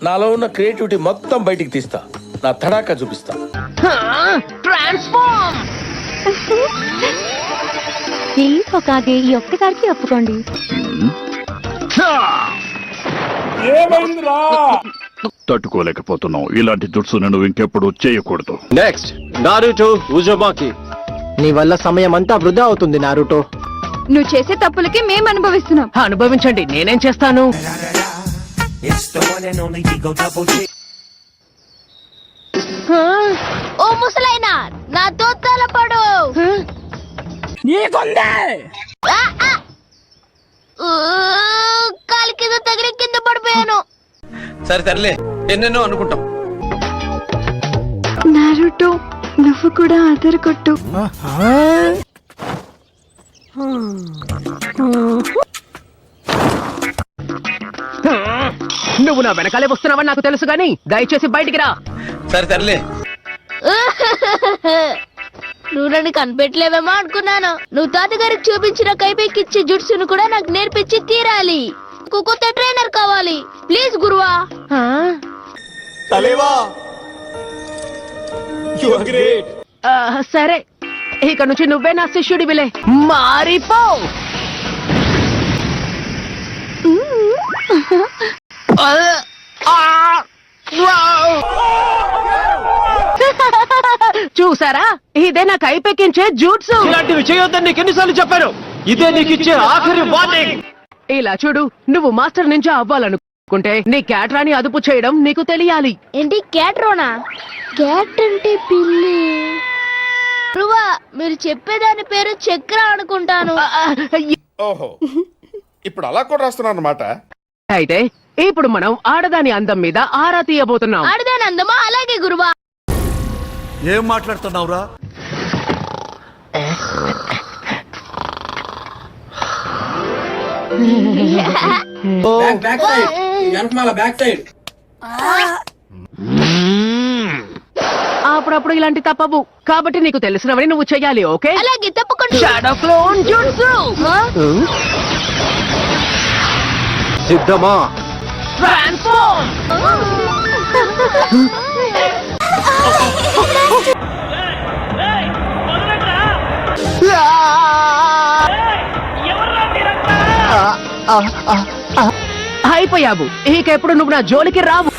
నాలో ఉన్న క్రియేటివిటీ మొత్తం బయటికి తీస్తా, నా తడాకా చూపిస్తా. ట్రాన్స్ఫార్మ్. ప్లీజ్ ఒక్కసారి ఈ ఒక్కసారికి ఒప్పుకోండి. తట్టుకోలేకపోతున్నావు. ఇలాంటి జుట్సు నువ్వు ఇంకెప్పుడు చేయకూడదు. Next Naruto ఉజుమాకి. నీ వల్ల సమయం అంతా వృధా అవుతుంది నారుటో. నువ్వు చేసే తప్పులకి మేము అనుభవిస్తున్నాం. అనుభవించండి, నేనేం చేస్తాను. ఓ ముసలైనా నాతో తలపడు. కాలి కింద తగిలి కింద పడిపోయాను. సరే తరలే, ఎన్నెన్నో అనుకుంటాం. నారుటో నువ్వు కూడా అదరు కొట్టు. నువ్వు నా వెనకాలే వస్తున్నావని నాకు తెలుసు గాని దయచేసి బయటికి రా. సరే తరలే. నువ్వు నన్ను కనిపెట్టలేవేమో అనుకున్నాను. నువ్వు తాతగారికి చూపించిన కైపెక్కిచ్చే జుట్సును కూడా నాకు నేర్పించి తీరాలి. కొత్త ట్రైనర్ కావాలి ప్లీజ్ గురువా. సరే, ఇక నుంచి నువ్వే నా శిష్యుడివిలే. మారిపో. చూసారా, ఇదే నాకు కైపెక్కించే జూట్సు. ఇలాంటివి చేయొద్దని నీకు ఎన్నిసార్లు చెప్పాను. ఇదే నీకు ఇచ్చే ఆఖరి వార్నింగ్. ఇలా చూడు, నువ్వు మాస్టర్ నుంచి అవ్వాలనుకుంటే నీ క్యాట్రాని అదుపు చేయడం నీకు తెలియాలి. ఏంటి క్యాట్రోనా? క్యాట్ అంటే పిల్లి. గురువా, మీరు చెప్పేదాని పేరు చక్ర అనుకుంటాను. ఓహో, ఇప్పుడు అలా కూడా రాస్తున్నాను అన్నమాట. అయితే ఇప్పుడు మనం ఆడదాని అందం మీద ఆరా తీయబోతున్నాం. ఆడదాని అందమా? అలాగే గురువా. ఏం మాట్లాడుతున్నావురా? అప్పుడప్పుడు ఇలాంటి తప్పవు, కాబట్టి నీకు తెలిసినవని నువ్వు చెయ్యాలి. ఓకే, అలాగే తప్పకుండా. Shadow clone jutsu. సిద్ధమా? ట్రాన్స్ఫార్మ్. అయిపోయావు. ఇక ఎప్పుడు నువ్వు నా జోలికి రావు.